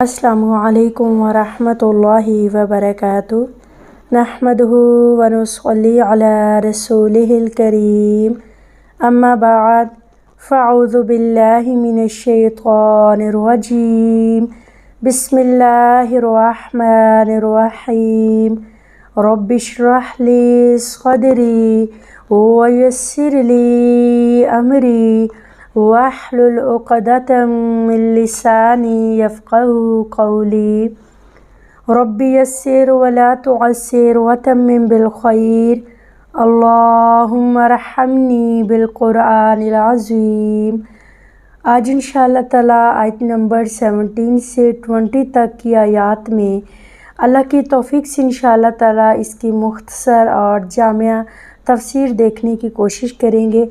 السلام علیکم ورحمۃ اللہ وبرکاتہ نحمدہ ونصلی علی رسولہ الکریم اما بعد فاعوذ باللہ من الشیطان الرجیم بسم اللہ الرحمن الرحیم رب اشرح لی صدری ویسر لی امری واحلل عقدۃ من لسانی یفقہوا قولی رب یسر ولا تعسر وتمم بالخیر اللہم ارحمنی بالقرآن العظیم۔ آج انشاءاللہ تعالیٰ آیت نمبر 17 سے 20 تک کی آیات میں اللہ کی توفیق سے انشاءاللہ تعالیٰ اس کی مختصر اور جامع تفسیر دیکھنے کی کوشش کریں گے۔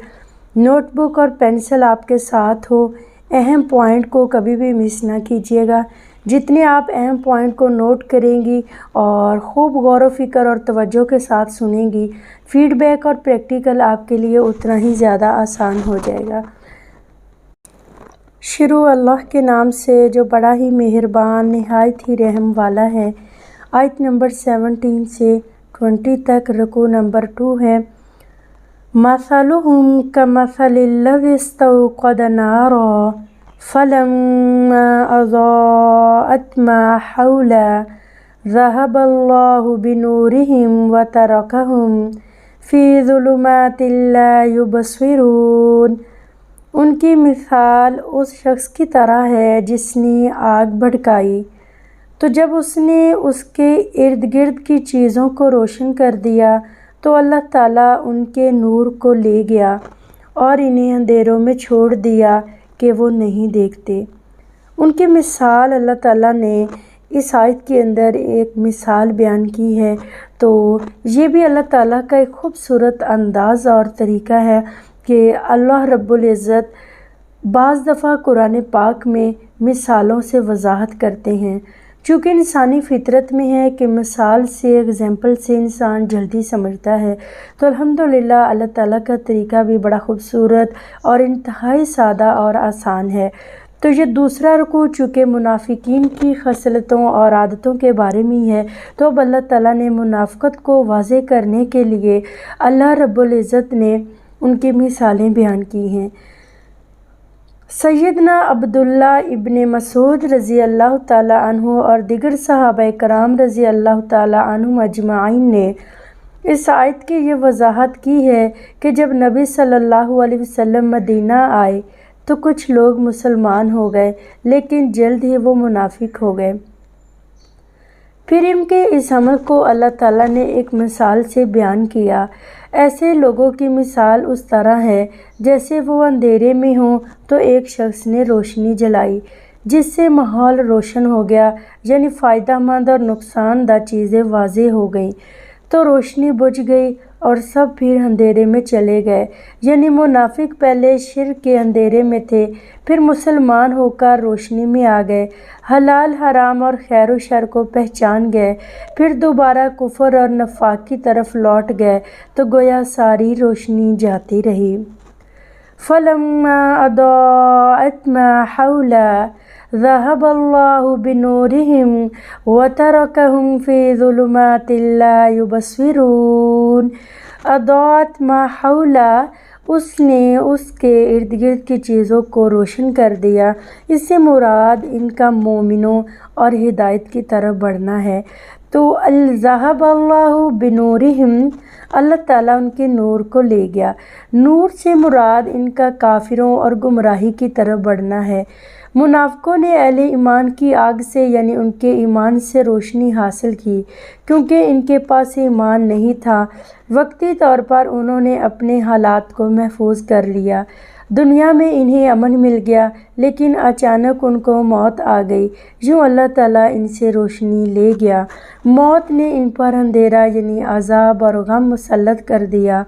نوٹ بک اور پینسل آپ کے ساتھ ہو، اہم پوائنٹ کو کبھی بھی مس نہ کیجیے گا۔ جتنے آپ اہم پوائنٹ کو نوٹ کریں گی اور خوب غور و فکر اور توجہ کے ساتھ سنیں گی، فیڈ بیک اور پریکٹیکل آپ کے لیے اتنا ہی زیادہ آسان ہو جائے گا۔ شروع اللہ کے نام سے جو بڑا ہی مہربان نہایت ہی رحم والا ہے۔ آیت نمبر 17 سے 20 تک رکوع نمبر 2 ہے۔ مثلهم كمثل الذي استوقد نارا فلما أضاءت ما حوله ذهب الله بنورهم وتركهم في ظلمات لا يبصرون۔ ان کی مثال اس شخص کی طرح ہے جس نے آگ بھڑکائی، تو جب اس نے اس کے ارد گرد کی چیزوں کو روشن کر دیا تو اللہ تعالیٰ ان کے نور کو لے گیا اور انہیں اندھیروں میں چھوڑ دیا کہ وہ نہیں دیکھتے۔ ان کی مثال اللہ تعالیٰ نے اس آیت کے اندر ایک مثال بیان کی ہے، تو یہ بھی اللہ تعالیٰ کا ایک خوبصورت انداز اور طریقہ ہے کہ اللہ رب العزت بعض دفعہ قرآن پاک میں مثالوں سے وضاحت کرتے ہیں، چونکہ انسانی فطرت میں ہے کہ مثال سے، ایگزامپل سے انسان جلدی سمجھتا ہے۔ تو الحمدللہ اللہ تعالیٰ کا طریقہ بھی بڑا خوبصورت اور انتہائی سادہ اور آسان ہے۔ تو یہ دوسرا رکوع چونکہ منافقین کی خصلتوں اور عادتوں کے بارے میں ہے، تو اب اللہ تعالیٰ نے منافقت کو واضح کرنے کے لیے اللہ رب العزت نے ان کی مثالیں بیان کی ہیں۔ سیدنا عبداللہ ابن مسعود رضی اللہ تعالیٰ عنہ اور دیگر صحابہ کرام رضی اللہ تعالیٰ عنہم اجمعین نے اس آیت کی یہ وضاحت کی ہے کہ جب نبی صلی اللہ علیہ وسلم مدینہ آئے تو کچھ لوگ مسلمان ہو گئے، لیکن جلد ہی وہ منافق ہو گئے۔ پھر ان کے اس عمل کو اللہ تعالیٰ نے ایک مثال سے بیان کیا۔ ایسے لوگوں کی مثال اس طرح ہے جیسے وہ اندھیرے میں ہوں تو ایک شخص نے روشنی جلائی جس سے ماحول روشن ہو گیا، یعنی فائدہ مند اور نقصان دہ چیزیں واضح ہو گئیں، تو روشنی بجھ گئی اور سب پھر اندھیرے میں چلے گئے۔ یعنی منافق پہلے شرک کے اندھیرے میں تھے، پھر مسلمان ہو کر روشنی میں آ گئے، حلال حرام اور خیر و شر کو پہچان گئے، پھر دوبارہ کفر اور نفاق کی طرف لوٹ گئے، تو گویا ساری روشنی جاتی رہی۔ فلما اضاءت ما حوله ذهب الله بنورهم وتركهم في ظلمات لا يبصرون۔ اضاءت ما حوله اس نے اس کے ارد گرد کی چیزوں کو روشن کر دیا، اس سے مراد ان کا مومنوں اور ہدایت کی طرف بڑھنا ہے۔ تو ذهب اللہ بنورہم، اللہ تعالیٰ ان کے نور کو لے گیا۔ نور سے مراد ان کا کافروں اور گمراہی کی طرف بڑھنا ہے۔ منافقوں نے اہل ایمان کی آگ سے، یعنی ان کے ایمان سے روشنی حاصل کی، کیونکہ ان کے پاس ایمان نہیں تھا۔ وقتی طور پر انہوں نے اپنے حالات کو محفوظ کر لیا، دنیا میں انہیں امن مل گیا، لیکن اچانک ان کو موت آ گئی، یوں اللہ تعالیٰ ان سے روشنی لے گیا۔ موت نے ان پر اندھیرا یعنی عذاب اور غم مسلط کر دیا۔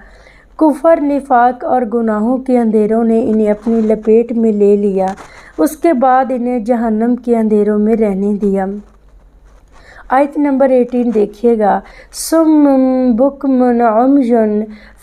کفر، نفاق اور گناہوں کے اندھیروں نے انہیں اپنی لپیٹ میں لے لیا، اس کے بعد انہیں جہنم کے اندھیروں میں رہنے دیا۔ آیت نمبر 18 دیکھیے گا۔ صم بکم عمي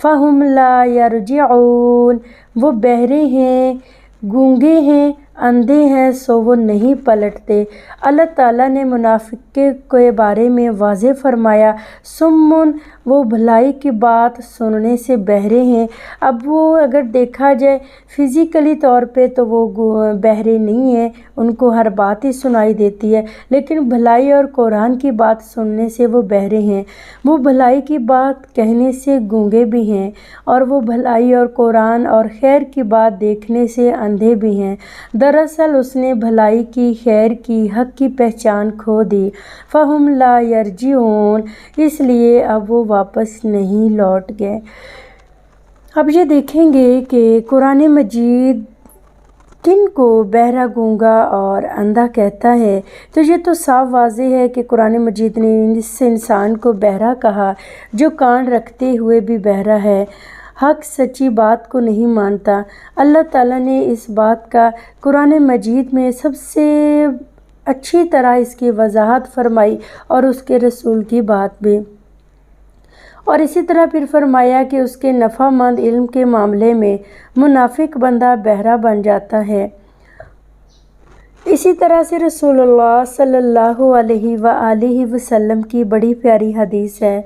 فهم لا يرجعون۔ وہ بہرے ہیں، گونگے ہیں، اندھے ہیں سو وہ نہیں پلٹتے۔ اللہ تعالیٰ نے منافق کے بارے میں واضح فرمایا، سمن، وہ بھلائی کی بات سننے سے بہرے ہیں۔ اب وہ اگر دیکھا جائے فزیکلی طور پہ تو وہ بہرے نہیں ہیں، ان کو ہر بات ہی سنائی دیتی ہے، لیکن بھلائی اور قرآن کی بات سننے سے وہ بہرے ہیں۔ وہ بھلائی کی بات کہنے سے گونگے بھی ہیں، اور وہ بھلائی اور قرآن اور خیر کی بات دیکھنے سے اندھے بھی ہیں۔ دراصل اس نے بھلائی کی، خیر کی، حق کی پہچان کھو دی، فَهُمْ لَا يَرْجِعُونَ، اس لیے اب وہ واپس نہیں لوٹ گئے۔ اب یہ دیکھیں گے کہ قرآن مجید کن کو بہرا، گونگا اور اندھا کہتا ہے، تو یہ تو صاف واضح ہے کہ قرآن مجید نے اس انسان کو بہرا کہا جو کان رکھتے ہوئے بھی بہرا ہے، حق سچی بات کو نہیں مانتا۔ اللہ تعالیٰ نے اس بات کا قرآن مجید میں سب سے اچھی طرح اس کی وضاحت فرمائی، اور اس کے رسول کی بات بھی، اور اسی طرح پھر فرمایا کہ اس کے نفع مند علم کے معاملے میں منافق بندہ بہرا بن جاتا ہے۔ اسی طرح سے رسول اللہ صلی اللہ علیہ وآلہ وسلم کی بڑی پیاری حدیث ہے۔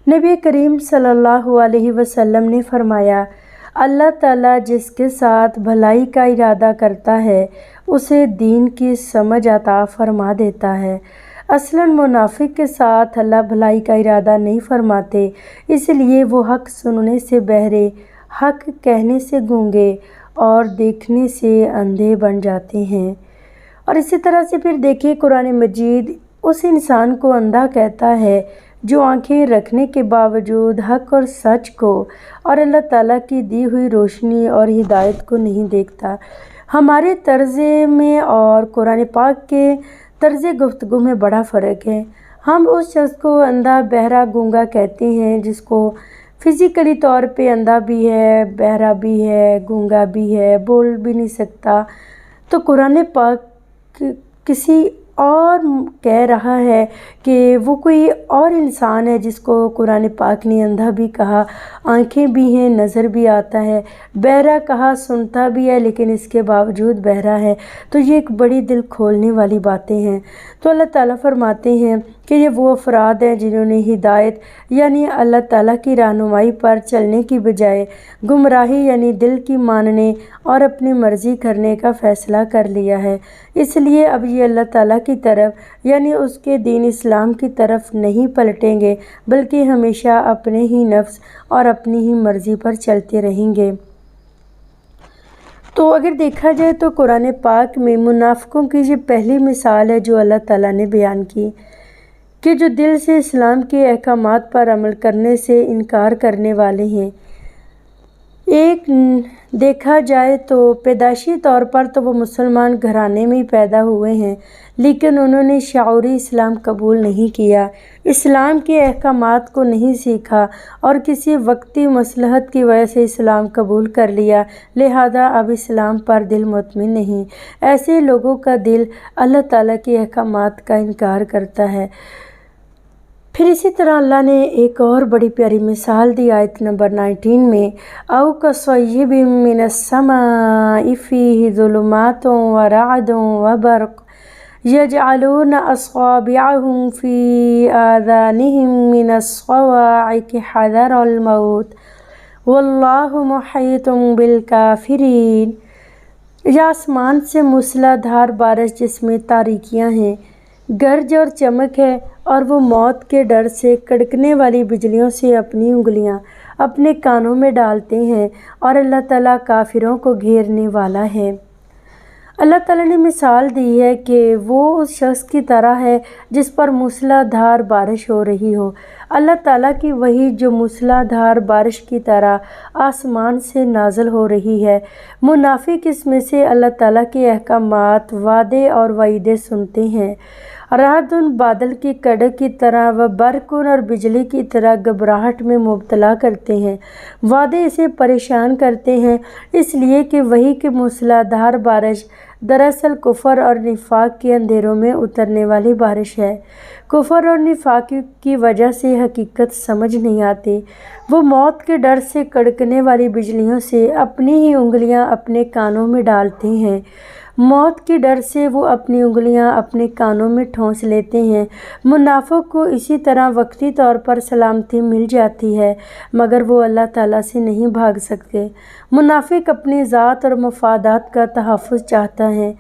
نبی کریم صلی اللہ علیہ وسلم نے فرمایا، اللہ تعالیٰ جس کے ساتھ بھلائی کا ارادہ کرتا ہے اسے دین کی سمجھ عطا فرما دیتا ہے۔ اصلاً منافق کے ساتھ اللہ بھلائی کا ارادہ نہیں فرماتے، اس لیے وہ حق سننے سے بہرے، حق کہنے سے گونگے اور دیکھنے سے اندھے بن جاتے ہیں۔ اور اسی طرح سے پھر دیکھیے قرآن مجید اس انسان کو اندھا کہتا ہے جو آنکھیں رکھنے کے باوجود حق اور سچ کو اور اللہ تعالیٰ کی دی ہوئی روشنی اور ہدایت کو نہیں دیکھتا۔ ہمارے طرز میں اور قرآن پاک کے طرز گفتگو میں بڑا فرق ہے۔ ہم اس شخص کو اندھا، بہرا، گونگا کہتے ہیں جس کو فزیکلی طور پہ اندھا بھی ہے، بہرا بھی ہے، گونگا بھی ہے، بول بھی نہیں سکتا، تو قرآن پاک کسی اور کہہ رہا ہے کہ وہ کوئی اور انسان ہے جس کو قرآن پاک نے اندھا بھی کہا، آنکھیں بھی ہیں، نظر بھی آتا ہے، بہرا کہا، سنتا بھی ہے لیکن اس کے باوجود بہرا ہے۔ تو یہ ایک بڑی دل کھولنے والی باتیں ہیں۔ تو اللہ تعالیٰ فرماتے ہیں کہ یہ وہ افراد ہیں جنہوں نے ہدایت یعنی اللہ تعالیٰ کی رہنمائی پر چلنے کی بجائے گمراہی یعنی دل کی ماننے اور اپنی مرضی کرنے کا فیصلہ کر لیا ہے۔ اس لیے اب یہ اللہ تعالیٰ کی طرف یعنی اس کے دین اسلام کی طرف نہیں پلٹیں گے، بلکہ ہمیشہ اپنے ہی نفس اور اپنی ہی مرضی پر چلتے رہیں گے۔ تو اگر دیکھا جائے تو قرآن پاک میں منافقوں کی یہ پہلی مثال ہے جو اللہ تعالیٰ نے بیان کی، کہ جو دل سے اسلام کے احکامات پر عمل کرنے سے انکار کرنے والے ہیں۔ ایک دیکھا جائے تو پیدائشی طور پر تو وہ مسلمان گھرانے میں ہی پیدا ہوئے ہیں، لیکن انہوں نے شعوری اسلام قبول نہیں کیا، اسلام کے احکامات کو نہیں سیکھا اور کسی وقتی مصلحت کی وجہ سے اسلام قبول کر لیا، لہذا اب اسلام پر دل مطمئن نہیں۔ ایسے لوگوں کا دل اللہ تعالیٰ کے احکامات کا انکار کرتا ہے۔ پھر اسی طرح اللہ نے ایک اور بڑی پیاری مثال دی آیت نمبر 19 میں، او کصیب من السماء فیہ ظلمات ورعد وبرق یجعلون اصابعهم فی آذانهم من الصواعق حذر الموت واللہ محیط بالکافرین۔ یا آسمان سے موسلا دھار بارش جس میں تاریکیاں ہیں، گرج اور چمک ہے، اور وہ موت کے ڈر سے کڑکنے والی بجلیوں سے اپنی انگلیاں اپنے کانوں میں ڈالتے ہیں، اور اللہ تعالیٰ کافروں کو گھیرنے والا ہے۔ اللہ تعالیٰ نے مثال دی ہے کہ وہ اس شخص کی طرح ہے جس پر موسلا دھار بارش ہو رہی ہو، اللہ تعالیٰ کی وحی جو موسلا دھار بارش کی طرح آسمان سے نازل ہو رہی ہے۔ منافق اس میں سے اللہ تعالیٰ کے احکامات، وعدے اور وعیدیں سنتے ہیں، رعدن بادل کی کڑک کی طرح و برقن اور بجلی کی طرح گھبراہٹ میں مبتلا کرتے ہیں، وعدے اسے پریشان کرتے ہیں، اس لیے کہ وحی کی موسلا دھار بارش دراصل کفر اور نفاق کے اندھیروں میں اترنے والی بارش ہے۔ کفر اور نفاق کی وجہ سے حقیقت سمجھ نہیں آتی، وہ موت کے ڈر سے کڑکنے والی بجلیوں سے اپنی ہی انگلیاں اپنے کانوں میں ڈالتے ہیں، موت کے ڈر سے وہ اپنی انگلیاں اپنے کانوں میں ٹھونس لیتے ہیں۔ منافق کو اسی طرح وقتی طور پر سلامتی مل جاتی ہے مگر وہ اللہ تعالیٰ سے نہیں بھاگ سکتے۔ منافق اپنی ذات اور مفادات کا تحفظ چاہتا ہے۔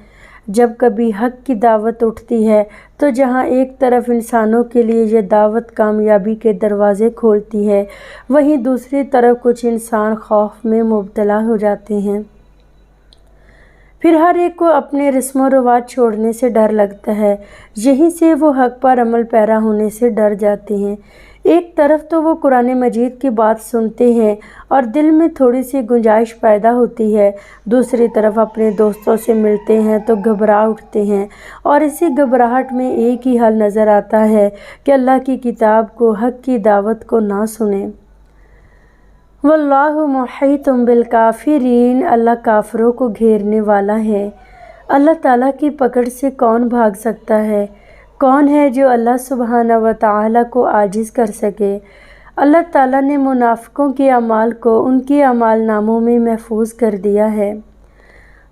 جب کبھی حق کی دعوت اٹھتی ہے تو جہاں ایک طرف انسانوں کے لیے یہ دعوت کامیابی کے دروازے کھولتی ہے، وہیں دوسری طرف کچھ انسان خوف میں مبتلا ہو جاتے ہیں۔ پھر ہر ایک کو اپنے رسم و رواج چھوڑنے سے ڈر لگتا ہے، یہیں سے وہ حق پر عمل پیرا ہونے سے ڈر جاتے ہیں۔ ایک طرف تو وہ قرآن مجید کی بات سنتے ہیں اور دل میں تھوڑی سی گنجائش پیدا ہوتی ہے، دوسری طرف اپنے دوستوں سے ملتے ہیں تو گھبرا اٹھتے ہیں، اور اسی گھبراہٹ میں ایک ہی حل نظر آتا ہے کہ اللہ کی کتاب کو، حق کی دعوت کو نہ سنیں۔ واللہ محیط بالکافرین، اللہ کافروں کو گھیرنے والا ہے۔ اللہ تعالیٰ کی پکڑ سے کون بھاگ سکتا ہے؟ کون ہے جو اللہ سبحانہ و تعالیٰ کو عاجز کر سکے؟ اللہ تعالیٰ نے منافقوں کے اعمال کو ان کے اعمال ناموں میں محفوظ کر دیا ہے۔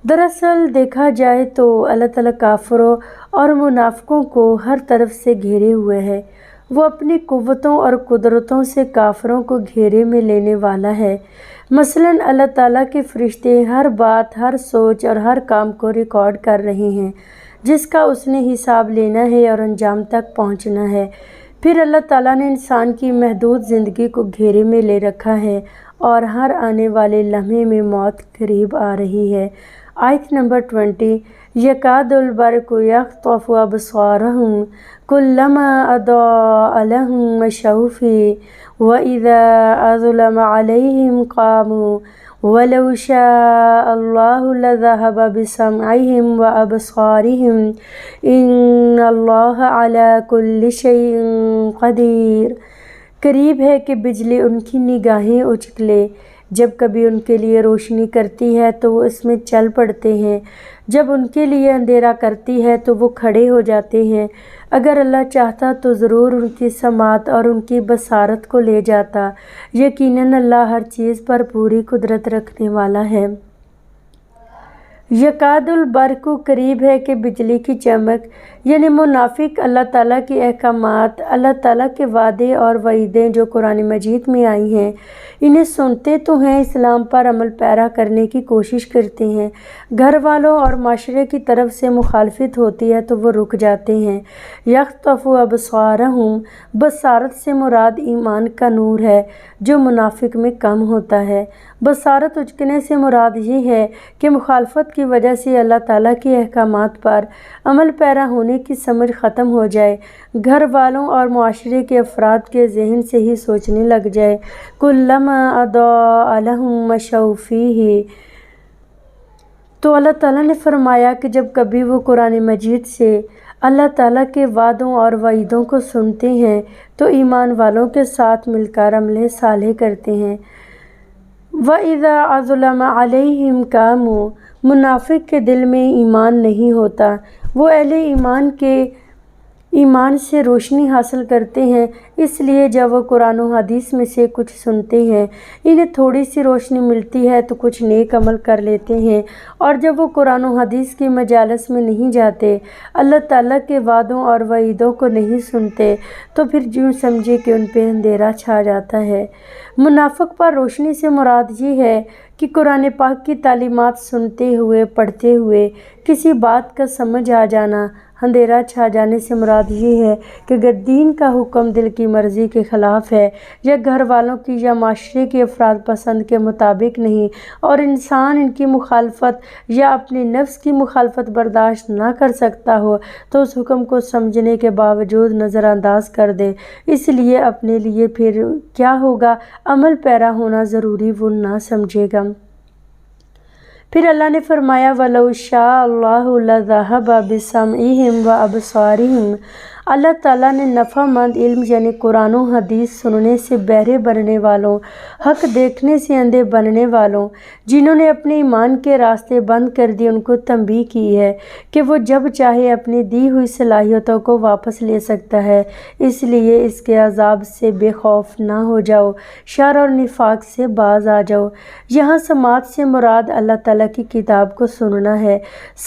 دراصل دیکھا جائے تو اللہ تعالیٰ کافروں اور منافقوں کو ہر طرف سے گھیرے ہوئے ہے۔ وہ اپنی قوتوں اور قدرتوں سے کافروں کو گھیرے میں لینے والا ہے۔ مثلاً اللہ تعالیٰ کے فرشتے ہر بات، ہر سوچ اور ہر کام کو ریکارڈ کر رہے ہیں جس کا اس نے حساب لینا ہے اور انجام تک پہنچنا ہے۔ پھر اللہ تعالیٰ نے انسان کی محدود زندگی کو گھیرے میں لے رکھا ہے اور ہر آنے والے لمحے میں موت قریب آ رہی ہے۔ آیت نمبر 20، یکاد البرق یخطف ابصارہم کلما اضاء لہم مشوا فیہ واذا اظلم علیہم قاموا وَلَوْ شَاءَ اللَّهُ لَذَهَبَ بِسَمْعِهِمْ وَأَبْصَارِهِمْ إِنَّ اللَّهَ عَلَى كُلِّ شَيْءٍ قَدِيرٌ۔ قریب ہے کہ بجلی ان کی نگاہیں اچکلے، جب کبھی ان کے لیے روشنی کرتی ہے تو وہ اس میں چل پڑتے ہیں، جب ان کے لیے اندھیرا کرتی ہے تو وہ کھڑے ہو جاتے ہیں۔ اگر اللہ چاہتا تو ضرور ان کی سماعت اور ان کی بصارت کو لے جاتا۔ یقیناً اللہ ہر چیز پر پوری قدرت رکھنے والا ہے۔ یکاد البرق، قریب ہے کہ بجلی کی چمک، یعنی منافق اللہ تعالیٰ کے احکامات، اللہ تعالیٰ کے وعدے اور وعیدیں جو قرآن مجید میں آئی ہیں، انہیں سنتے تو ہیں، اسلام پر عمل پیرا کرنے کی کوشش کرتے ہیں، گھر والوں اور معاشرے کی طرف سے مخالفت ہوتی ہے تو وہ رک جاتے ہیں۔ یخطف ابصارہم، بصارت سے مراد ایمان کا نور ہے جو منافق میں کم ہوتا ہے۔ بصارت اچکنے سے مراد یہ ہے کہ مخالفت کی وجہ سے اللہ تعالیٰ کے احکامات پر عمل پیرا ہونے کی سمجھ ختم ہو جائے، گھر والوں اور معاشرے کے افراد کے ذہن سے ہی سوچنے لگ جائے۔ کلما اضاء لہم مشوا فیہ، تو اللہ تعالیٰ نے فرمایا کہ جب کبھی وہ قرآن مجید سے اللہ تعالیٰ کے وعدوں اور وعیدوں کو سنتے ہیں تو ایمان والوں کے ساتھ مل کر عمل صالح کرتے ہیں۔ وَإِذَا أَظْلَمَ عَلَيْهِمْ قَامُوا، منافق کے دل میں ایمان نہیں ہوتا، وہ اہل ایمان کے ایمان سے روشنی حاصل کرتے ہیں، اس لیے جب وہ قرآن و حدیث میں سے کچھ سنتے ہیں، انہیں تھوڑی سی روشنی ملتی ہے تو کچھ نیک عمل کر لیتے ہیں، اور جب وہ قرآن و حدیث کی مجالس میں نہیں جاتے، اللہ تعالیٰ کے وعدوں اور وعیدوں کو نہیں سنتے، تو پھر یوں سمجھے کہ ان پہ اندھیرا چھا جاتا ہے۔ منافق پر روشنی سے مراد یہ ہے کہ قرآن پاک کی تعلیمات سنتے ہوئے، پڑھتے ہوئے کسی بات کا سمجھ آ جانا۔ اندھیرا چھا جانے سے مراد یہ ہے کہ اگر دین کا حکم دل کی مرضی کے خلاف ہے یا گھر والوں کی یا معاشرے کے افراد پسند کے مطابق نہیں، اور انسان ان کی مخالفت یا اپنے نفس کی مخالفت برداشت نہ کر سکتا ہو تو اس حکم کو سمجھنے کے باوجود نظر انداز کر دے، اس لیے اپنے لیے پھر کیا ہوگا، عمل پیرا ہونا ضروری وہ نہ سمجھے گا۔ پھر اللہ نے فرمایا وَلَوْ شَاءَ اللَّهُ لَذَهَبَ بِسَمْعِهِمْ وَأَبْصَارِهِمْ، اللہ تعالیٰ نے نفع مند علم یعنی قرآن و حدیث سننے سے بہرے بننے والوں، حق دیکھنے سے اندھے بننے والوں، جنہوں نے اپنے ایمان کے راستے بند کر دیے، ان کو تنبیہ کی ہے کہ وہ جب چاہے اپنی دی ہوئی صلاحیتوں کو واپس لے سکتا ہے، اس لیے اس کے عذاب سے بے خوف نہ ہو جاؤ، شر اور نفاق سے باز آ جاؤ۔ یہاں سماعت سے مراد اللہ تعالیٰ کی کتاب کو سننا ہے۔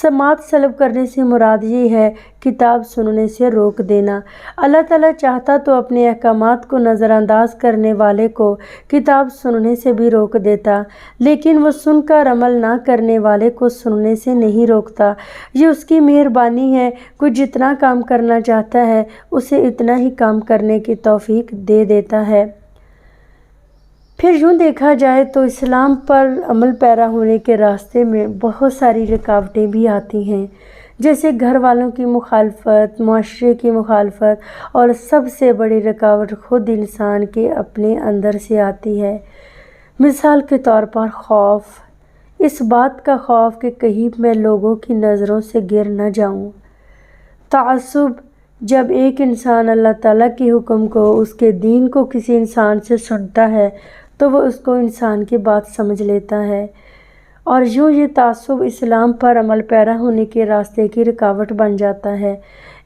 سماعت سلب کرنے سے مراد یہ ہے کتاب سننے سے روک دینا۔ اللہ تعالیٰ چاہتا تو اپنے احکامات کو نظر انداز کرنے والے کو کتاب سننے سے بھی روک دیتا، لیکن وہ سن کر عمل نہ کرنے والے کو سننے سے نہیں روکتا۔ یہ اس کی مہربانی ہے، کوئی جتنا کام کرنا چاہتا ہے اسے اتنا ہی کام کرنے کی توفیق دے دیتا ہے۔ پھر یوں دیکھا جائے تو اسلام پر عمل پیرا ہونے کے راستے میں بہت ساری رکاوٹیں بھی آتی ہیں، جیسے گھر والوں کی مخالفت، معاشرے کی مخالفت، اور سب سے بڑی رکاوٹ خود انسان کے اپنے اندر سے آتی ہے۔ مثال کے طور پر خوف، اس بات کا خوف کہ کہیں میں لوگوں کی نظروں سے گر نہ جاؤں۔ تعصب، جب ایک انسان اللہ تعالیٰ کے حکم کو، اس کے دین کو کسی انسان سے سنتا ہے تو وہ اس کو انسان کی بات سمجھ لیتا ہے، اور یوں یہ تعصب اسلام پر عمل پیرا ہونے کے راستے کی رکاوٹ بن جاتا ہے۔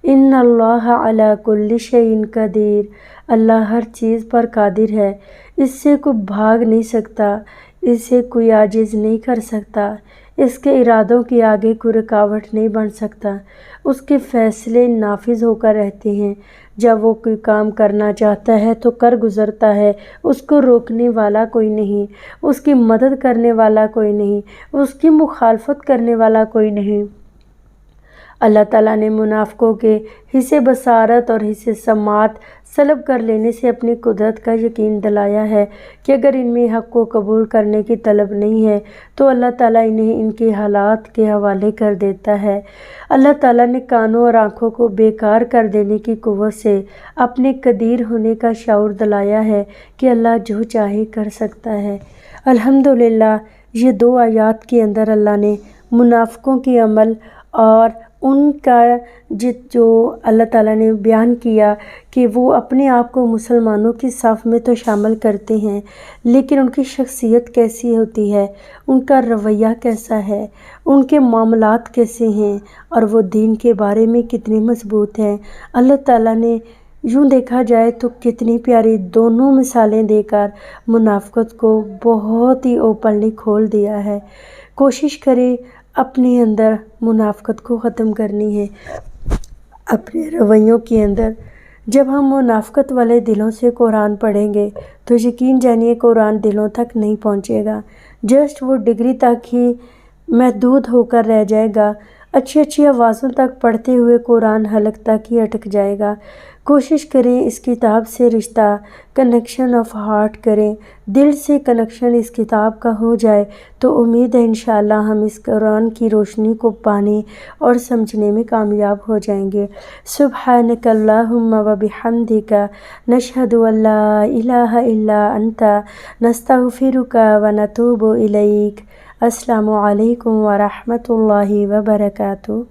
ان اللہ علی کل شیء قدیر، اللہ ہر چیز پر قادر ہے، اس سے کوئی بھاگ نہیں سکتا، اسے کوئی عاجز نہیں کر سکتا، اس کے ارادوں کے آگے کوئی رکاوٹ نہیں بن سکتا، اس کے فیصلے نافذ ہو کر رہتے ہیں۔ جب وہ کوئی کام کرنا چاہتا ہے تو کر گزرتا ہے، اس کو روکنے والا کوئی نہیں، اس کی مدد کرنے والا کوئی نہیں، اس کی مخالفت کرنے والا کوئی نہیں۔ اللہ تعالیٰ نے منافقوں کے حصے بصارت اور حصے سماعت سلب کر لینے سے اپنی قدرت کا یقین دلایا ہے کہ اگر ان میں حق کو قبول کرنے کی طلب نہیں ہے تو اللہ تعالیٰ انہیں ان کے حالات کے حوالے کر دیتا ہے۔ اللہ تعالیٰ نے کانوں اور آنکھوں کو بیکار کر دینے کی قوت سے اپنے قدیر ہونے کا شعور دلایا ہے کہ اللہ جو چاہے کر سکتا ہے۔ الحمدللہ، یہ 2 آیات کے اندر اللہ نے منافقوں کے عمل اور ان کا جو اللہ تعالیٰ نے بیان کیا کہ وہ اپنے آپ کو مسلمانوں کی صف میں تو شامل کرتے ہیں، لیکن ان کی شخصیت کیسی ہوتی ہے، ان کا رویہ کیسا ہے، ان کے معاملات کیسے ہیں، اور وہ دین کے بارے میں کتنے مضبوط ہیں۔ اللہ تعالیٰ نے یوں دیکھا جائے تو کتنی پیاری دونوں مثالیں دے کر منافقت کو بہت ہی اوپنلی کھول دیا ہے۔ کوشش کریں اپنے اندر منافقت کو ختم کرنی ہے، اپنے رویوں کے اندر۔ جب ہم منافقت والے دلوں سے قرآن پڑھیں گے تو یقین جانیے قرآن دلوں تک نہیں پہنچے گا، جسٹ وہ ڈگری تک ہی محدود ہو کر رہ جائے گا، اچھی آوازوں تک پڑھتے ہوئے قرآن حلق تک ہی اٹک جائے گا۔ کوشش کریں اس کتاب سے رشتہ، کنیکشن آف ہارٹ کریں، دل سے کنیکشن اس کتاب کا ہو جائے تو امید ہے انشاءاللہ ہم اس قرآن کی روشنی کو پانے اور سمجھنے میں کامیاب ہو جائیں گے۔ سبحانک اللہم و بحمدک، نشہد ان لا الہ الا انت، نستغفرک و نتوب الیک۔ السلام علیکم ورحمۃ اللہ وبرکاتہ۔